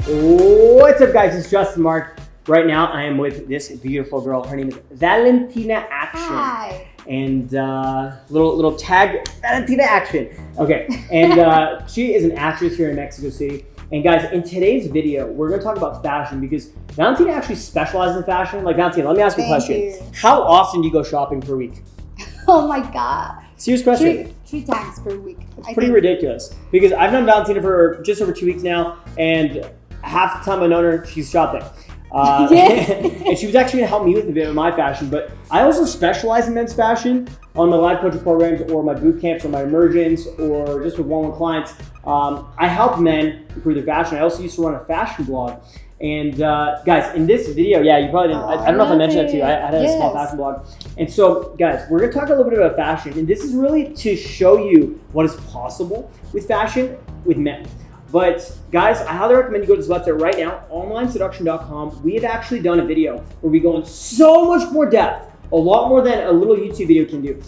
What's up, guys? It's Justin Mark. Right now, I am with this beautiful girl. Her name is Valentina Action. Hi. And little tag, Valentina Action. Okay, and she is an actress here in Mexico City. And guys, in today's video, we're gonna talk about fashion because Valentina actually specializes in fashion. Like, Valentina, let me ask you a question. You. How often do you go shopping per week? Oh my God. Serious question. Three times per week. It's pretty ridiculous because I've known Valentina for just over 2 weeks now, and half the time I've known her, she's shopping. Yes. And she was actually gonna help me with a bit of my fashion, but I also specialize in men's fashion on my live coaching programs or my boot camps or my immersions or just with one-on-one clients. I help men improve their fashion. I also used to run a fashion blog. And guys, in this video, yeah, you probably didn't, I don't know if I mentioned that to you. I had a small fashion blog. And so, guys, we're gonna talk a little bit about fashion. And this is really to show you what is possible with fashion with men. But guys, I highly recommend you go to this website right now, onlineseduction.com. We have actually done a video where we go in so much more depth, a lot more than a little YouTube video can do.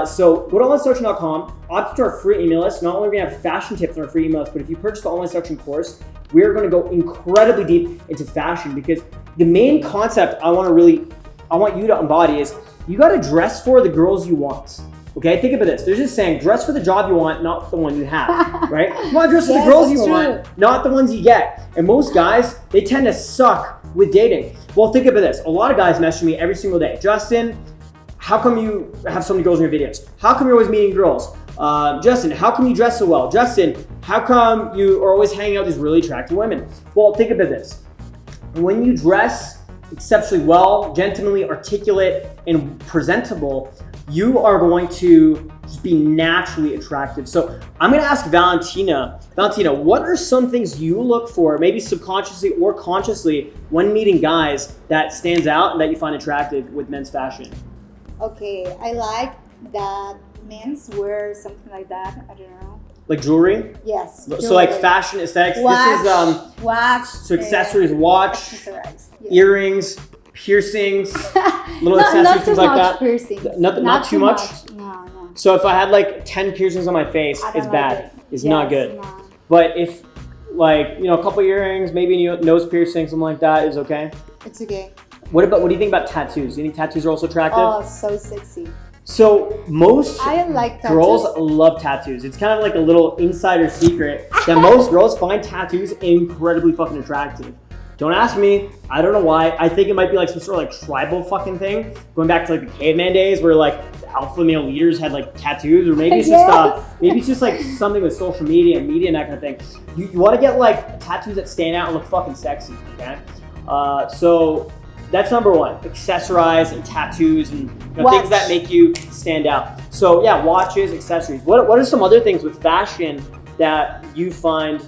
So go to onlineseduction.com, opt to our free email list. Not only are we gonna have fashion tips on our free email list, but if you purchase the Online Seduction course, we are gonna go incredibly deep into fashion because the main concept I want you to embody is you gotta dress for the girls you want. Okay, think about this. There's this saying, dress for the job you want, not the one you have, right? You want to dress for the girls you want, not the ones you get. And most guys, they tend to suck with dating. Well, think about this. A lot of guys message me every single day. Justin, how come you have so many girls in your videos? How come you're always meeting girls? Justin, how come you dress so well? Justin, how come you are always hanging out with these really attractive women? Well, think about this. When you dress exceptionally well, gentlemanly, articulate, and presentable, you are going to just be naturally attractive. So I'm gonna ask Valentina, what are some things you look for, maybe subconsciously or consciously, when meeting guys that stands out and that you find attractive with men's fashion? Okay, I like that men's wear something like that. I don't know. Like jewelry? Yes. So jewelry. like fashion aesthetics. Watch, this is watch. So accessories, watch, Accessorize. Yes. earrings, piercings, little accessories, not things too like much that. Piercings. Not too much. No. So if I had like 10 piercings on my face, I it's don't bad. like it. It's not good. No. But if like, a couple earrings, maybe a nose piercing, something like that is okay. It's okay. What do you think about tattoos? Do you think tattoos are also attractive? Oh, so sexy. So most I like tattoos. girls love tattoos. It's kind of like a little insider secret that most girls find tattoos incredibly fucking attractive. Don't ask me. I don't know why. I think it might be like some sort of like tribal fucking thing, going back to like the caveman days where like the alpha male leaders had like tattoos, or maybe it's just like something with social media and media and that kind of thing. You want to get like tattoos that stand out and look fucking sexy. Okay, so that's number one. Accessorize and tattoos and things that make you stand out. So yeah, watches, accessories. What are some other things with fashion that you find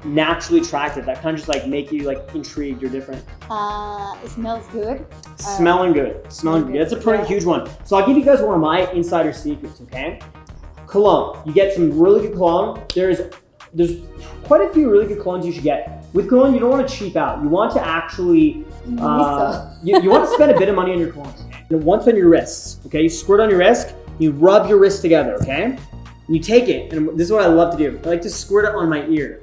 naturally attractive that kind of just like make you like intrigued or different? It smells good. Smelling good. That's a pretty huge one. So I'll give you guys one of my insider secrets, okay? Cologne. You get some really good cologne. There's quite a few really good colognes you should get. With cologne, you don't want to cheap out. You want to actually you want to spend a bit of money on your cologne. And once on your wrists, okay? You squirt on your wrist, you rub your wrists together, okay? And you take it, and this is what I love to do. I like to squirt it on my ear.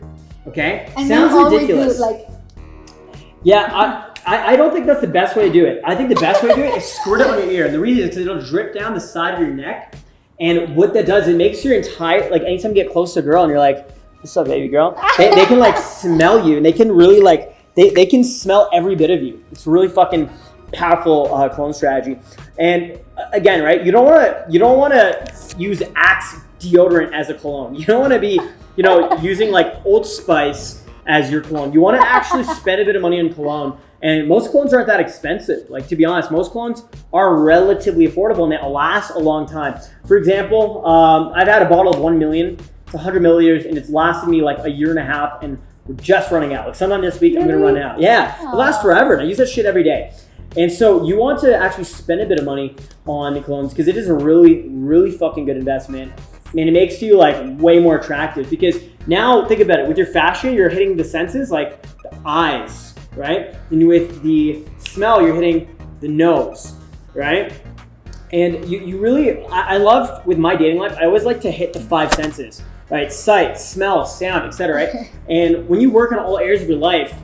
Okay? And sounds ridiculous. Like, yeah, I don't think that's the best way to do it. I think the best way to do it is squirt it on your ear. And the reason is because it'll drip down the side of your neck. And what that does, it makes your entire, like anytime you get close to a girl and you're like, what's up, baby girl? They can like smell you, and they can really like, they can smell every bit of you. It's really fucking powerful cologne strategy. And again, right, you don't want to use Axe deodorant as a cologne. You don't want to be using like Old Spice as your cologne. You want to actually spend a bit of money on cologne. And most colognes aren't that expensive. Like, to be honest, most colognes are relatively affordable and they last a long time. For example, I've had a bottle of 1 million. It's 100 milliliters and it's lasted me like a year and a half, and we're just running out. Like sometime this week, I'm going to run out. Yeah, it lasts forever. And I use that shit every day. And so you want to actually spend a bit of money on the colognes because it is a really, really fucking good investment. And it makes you like way more attractive because now think about it, with your fashion, you're hitting the senses like the eyes, right? And with the smell, you're hitting the nose, right? And you really, I love with my dating life, I always like to hit the 5 senses. right? Sight, smell, sound, etc. Right? And when you work on all areas of your life,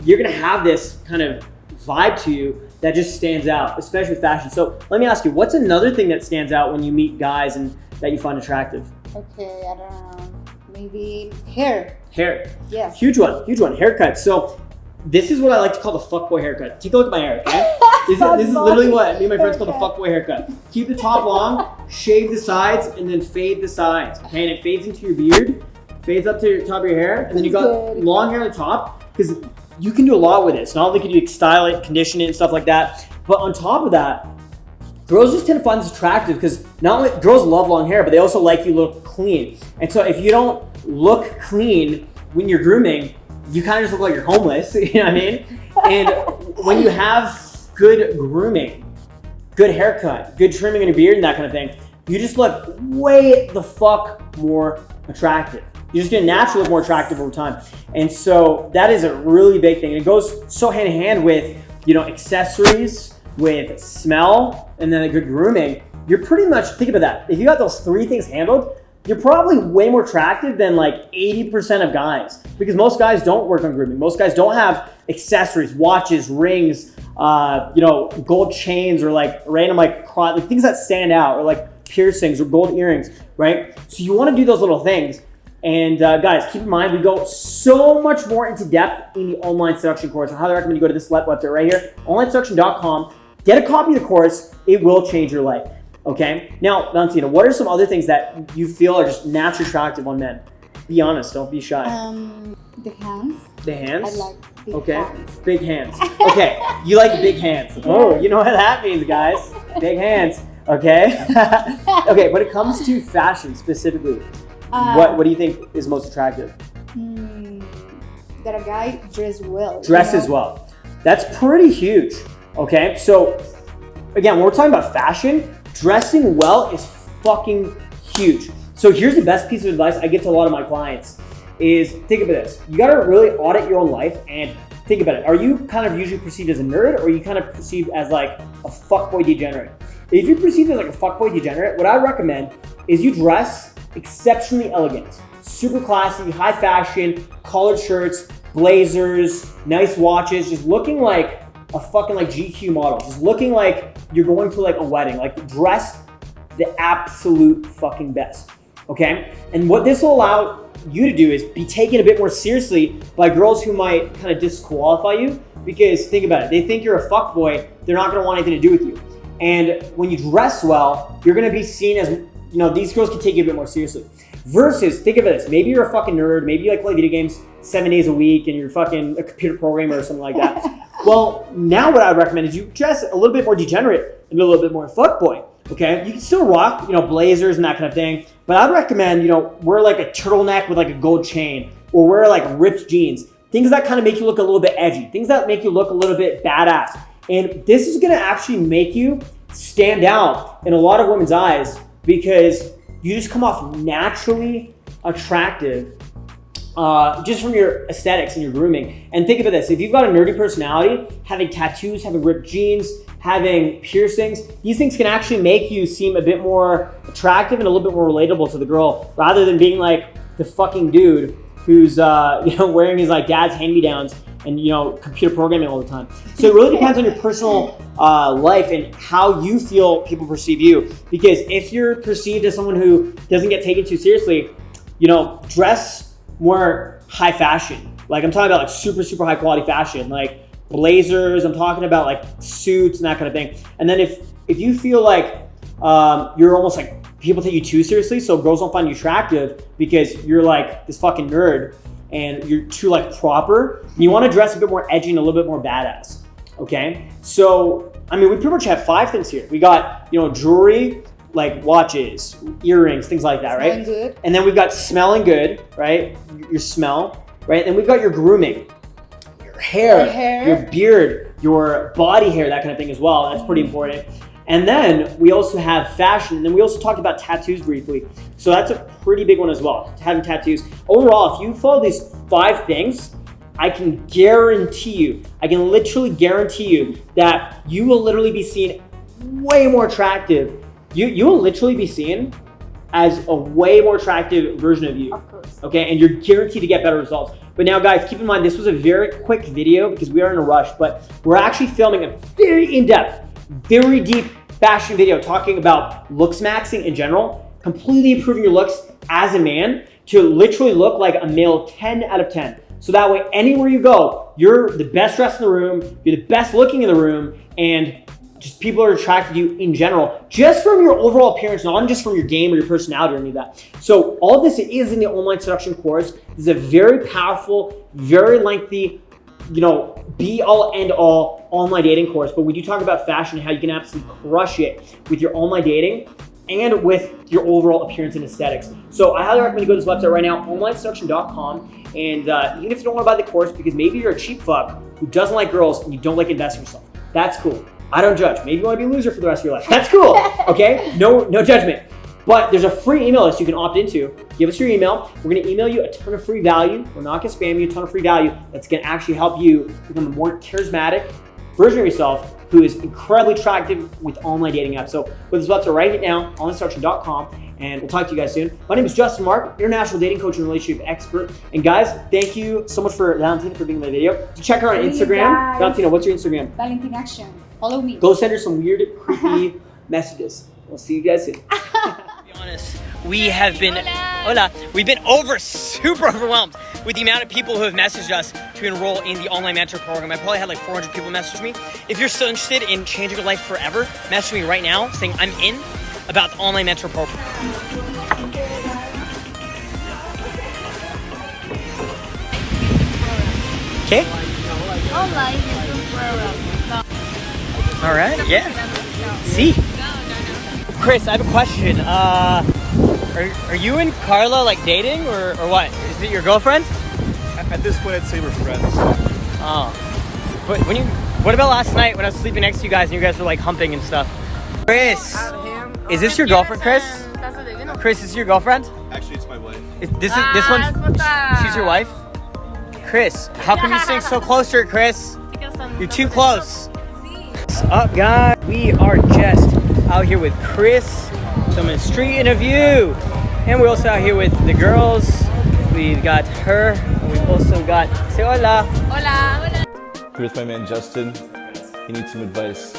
you're gonna have this kind of vibe to you that just stands out, especially with fashion. So let me ask you, what's another thing that stands out when you meet guys and that you find attractive? Okay, I don't know. Maybe hair. Hair. Yes. Huge one. Haircut. So this is what I like to call the fuckboy haircut. Take a look at my hair, okay? This is literally what me and my friends call the fuckboy haircut. Keep the top long, shave the sides, and then fade the sides. Okay, and it fades into your beard, fades up to your top of your hair, and then you got long hair on the top, because you can do a lot with it. So not only can you style it, condition it, and stuff like that, but on top of that, girls just tend to find this attractive because not only girls love long hair, but they also like you look clean. And so if you don't look clean when you're grooming, you kind of just look like you're homeless, you know what I mean? And when you have good grooming, good haircut, good trimming in your beard and that kind of thing, you just look way the fuck more attractive. You're just gonna naturally look more attractive over time. And so that is a really big thing. And it goes so hand in hand with, you know, accessories, with smell, and then a good grooming. You're pretty much, think about that. If you got those three things handled, you're probably way more attractive than like 80% of guys, because most guys don't work on grooming. Most guys don't have accessories, watches, rings, you know, gold chains, or like random like things that stand out, or like piercings or gold earrings, right? So you want to do those little things. And guys, keep in mind, we go so much more into depth in the online seduction course. I highly recommend you go to this website right here, onlineseduction.com. Get a copy of the course. It will change your life. Okay. Now, Valentina, what are some other things that you feel are just naturally attractive on men? Be honest. Don't be shy. The hands. The hands? I like big hands. Big hands. Okay. You like big hands. Yes. Oh, you know what that means, guys. Big hands. Okay. Okay. When it comes to fashion specifically, what do you think is most attractive? That a guy dresses well. Dresses well. That's pretty huge. Okay. So again, when we're talking about fashion, dressing well is fucking huge. So here's the best piece of advice I give to a lot of my clients is, think about this. You gotta really audit your own life and think about it. Are you kind of usually perceived as a nerd, or are you kind of perceived as like a fuckboy degenerate? If you're perceived as like a fuckboy degenerate, what I recommend is you dress exceptionally elegant, super classy, high fashion, collared shirts, blazers, nice watches, just looking like a fucking like GQ model, just looking like you're going to like a wedding, like dress the absolute fucking best, okay? And what this will allow you to do is be taken a bit more seriously by girls who might kind of disqualify you, because think about it, they think you're a fuckboy, they're not gonna want anything to do with you. And when you dress well, you're gonna be seen as, you know, these girls can take you a bit more seriously. Versus, think of this, maybe you're a fucking nerd, maybe you like play video games 7 days a week and you're fucking a computer programmer or something like that. Well, now what I recommend is you dress a little bit more degenerate and a little bit more fuckboy, okay? You can still rock, you know, blazers and that kind of thing, but I'd recommend, you know, wear like a turtleneck with like a gold chain, or wear like ripped jeans, things that kind of make you look a little bit edgy, things that make you look a little bit badass. And this is gonna actually make you stand out in a lot of women's eyes, because you just come off naturally attractive just from your aesthetics and your grooming. And think about this, if you've got a nerdy personality, having tattoos, having ripped jeans, having piercings, these things can actually make you seem a bit more attractive and a little bit more relatable to the girl, rather than being like the fucking dude who's you know, wearing his like dad's hand-me-downs and, you know, computer programming all the time. So it really depends on your personal life and how you feel people perceive you. Because if you're perceived as someone who doesn't get taken too seriously, you know, dress more high fashion. Like I'm talking about like super, super high quality fashion, like blazers, I'm talking about like suits and that kind of thing. And then if you feel like you're almost like, people take you too seriously, so girls don't find you attractive because you're like this fucking nerd and you're too like proper, you want to dress a bit more edgy and a little bit more badass, okay? So, I mean, we pretty much have 5 things here. We got, you know, jewelry, like watches, earrings, things like that, right? Smelling good. And then we've got smelling good, right? Your smell, right? And we've got your grooming, your hair, your beard, your body hair, that kind of thing as well. That's pretty important. And then we also have fashion, and then we also talked about tattoos briefly. So that's a pretty big one as well, having tattoos. Overall, if you follow these 5 things, I can guarantee you, I can literally guarantee you that you will literally be seen way more attractive. You will literally be seen as a way more attractive version of you. Of course. Okay, and you're guaranteed to get better results. But now guys, keep in mind, this was a very quick video because we are in a rush, but we're actually filming a very in-depth, very deep fashion video talking about looks maxing in general, completely improving your looks as a man to literally look like a male 10 out of 10. So that way, anywhere you go, you're the best dressed in the room, you're the best looking in the room, and just people are attracted to you in general, just from your overall appearance, not just from your game or your personality or any of that. So all of this is in the online seduction course. This is a very powerful, very lengthy, be all end all online dating course. But we do talk about fashion, how you can absolutely crush it with your online dating and with your overall appearance and aesthetics. So I highly recommend you go to this website right now, onlineseduction.com. And even if you don't want to buy the course because maybe you're a cheap fuck who doesn't like girls and you don't like investing in yourself, that's cool. I don't judge. Maybe you want to be a loser for the rest of your life. That's cool, okay? No judgment. But there's a free email list you can opt into. Give us your email. We're gonna email you a ton of free value. We're not gonna spam you, a ton of free value that's gonna actually help you become a more charismatic version of yourself who is incredibly attractive with online dating apps. So go to this website right now, onlineseduction.com, and we'll talk to you guys soon. My name is Justin Mark, international dating coach and relationship expert. And guys, thank you so much for Valentina for being in my video. Check her on Instagram. Valentina, what's your Instagram? Valentina Action. Follow me. Go send her some weird, creepy messages. We'll see you guys soon. To be honest, we have been we've been super overwhelmed with the amount of people who have messaged us to enroll in the online mentor program. I probably had like 400 people message me. If you're still interested in changing your life forever, message me right now saying I'm in about the online mentor program. Okay. Online mentor program. All right. Yeah. See. Chris, I have a question. Are you and Carla like dating or what? Is it your girlfriend? At this point, I'd say we're friends. Oh. But what about last night when I was sleeping next to you guys and you guys were like humping and stuff? Chris, is this your girlfriend, Chris? Chris, is this your girlfriend? Actually, it's my wife. This one's she's your wife? Chris, how come you sitting so close to her, Chris? You're too close. What's up, guys? We are just out here with Chris, some street interview, and we're also out here with the girls. We've got her, and we've also got say hola. Hola. Here's my man Justin. He needs some advice.